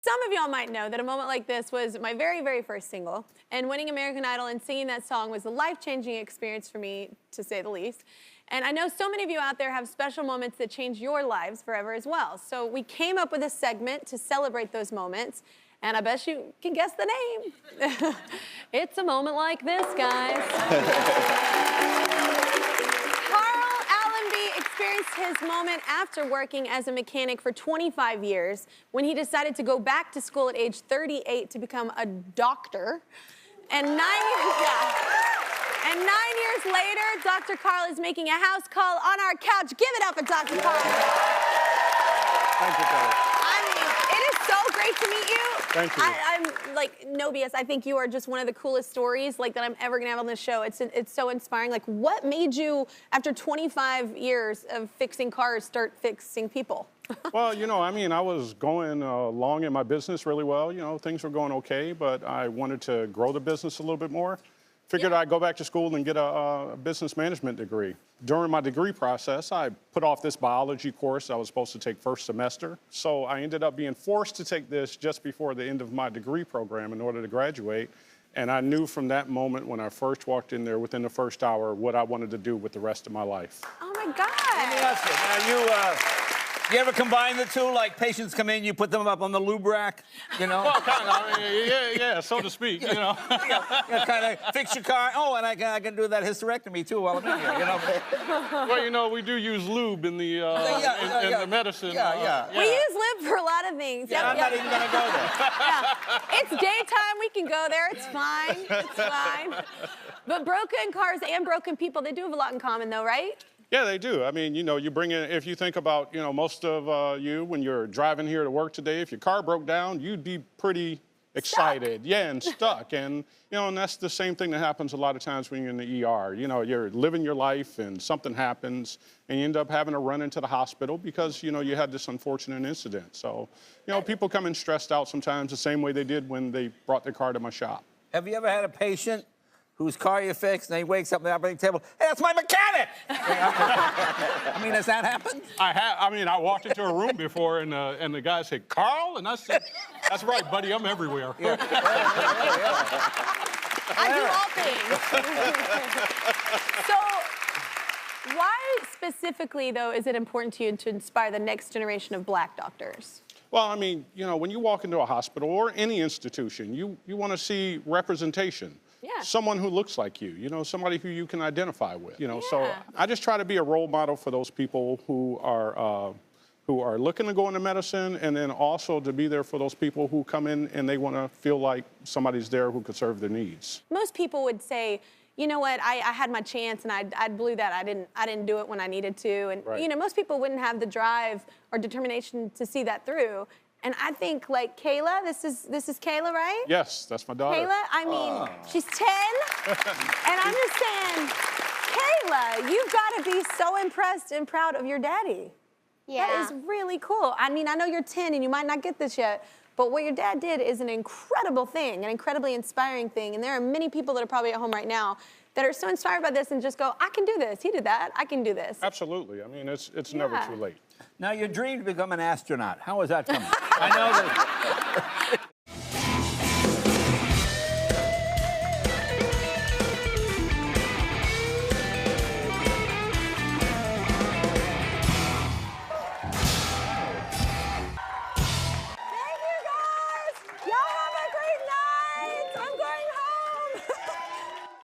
Some of y'all might know that A Moment Like This was my very, very first single, and winning American Idol and singing that song was a life-changing experience for me, to say the least. And I know so many of you out there have special moments that change your lives forever as well. So we came up with a segment to celebrate those moments, and I bet you can guess the name. It's a moment like this, guys. Elenby experienced his moment after working as a mechanic for 25 years when he decided to go back to school at age 38 to become a doctor. And 9 years later, Dr. Carl is making a house call on our couch. Give it up for Dr. Carl. Thank you, Kelly. I mean, it is so great to meet you. Thank you. I'm like, no BS. I think you are just one of the coolest stories like that I'm ever gonna have on this show. It's so inspiring. Like, what made you, after 25 years of fixing cars, start fixing people? Well, you know, I mean, I was going along in my business really well. You know, things were going okay, but I wanted to grow the business a little bit more. Figured I'd go back to school and get a business management degree. During my degree process, I put off this biology course I was supposed to take first semester. So I ended up being forced to take this just before the end of my degree program in order to graduate. And I knew from that moment when I first walked in there, within the first hour, what I wanted to do with the rest of my life. Oh my God. Let me ask you, now you ever combine the two? Like patients come in, you put them up on the lube rack, you know? Well, kind of, I mean, yeah, so to speak, you know. You kind of fix your car. Oh, and I can do that hysterectomy too while I'm in here, you know? Well, you know, we do use lube in the in the medicine. Yeah. We use lube for a lot of things. Yeah, I'm not even gonna go there. Yeah. It's daytime, we can go there, it's fine, it's fine. But broken cars and broken people, they do have a lot in common though, right? Yeah, they do. I mean, you know, you bring in, if you think about, you know, most of you, when you're driving here to work today, if your car broke down, you'd be pretty excited. Yeah, and stuck. And, you know, and that's the same thing that happens a lot of times when you're in the ER. You know, you're living your life and something happens and you end up having to run into the hospital because, you know, you had this unfortunate incident. So, you know, people come in stressed out sometimes the same way they did when they brought their car to my shop. Have you ever had a patient whose car you fixed, and he wakes up on the operating table, hey, that's my mechanic! I mean, has that happened? I have. I mean, I walked into a room before, and the guy said, "Carl," and I said, "That's right, buddy. I'm everywhere." Yeah. I do all things. So, why specifically, though, is it important to you to inspire the next generation of Black doctors? Well, I mean, you know, when you walk into a hospital or any institution, you want to see representation. Yeah. Someone who looks like you know, somebody who you can identify with, you know. So I just try to be a role model for those people who are looking to go into medicine, and then also to be there for those people who come in and they want to feel like somebody's there who could serve their needs. Most people would say, you know what, I had my chance and I blew that. I didn't do it when I needed to. And right. You know, most people wouldn't have the drive or determination to see that through. And I think, like, Kayla, this is Kayla, right? Yes, that's my daughter. Kayla, I mean, she's 10, and I'm just saying, Kayla, you've got to be so impressed and proud of your daddy. Yeah. That is really cool. I mean, I know you're 10 and you might not get this yet, but what your dad did is an incredible thing, an incredibly inspiring thing, and there are many people that are probably at home right now that are so inspired by this and just go, I can do this. He did that. I can do this. Absolutely. I mean, it's never too late. Now, your dream to become an astronaut, how was that coming? I know that.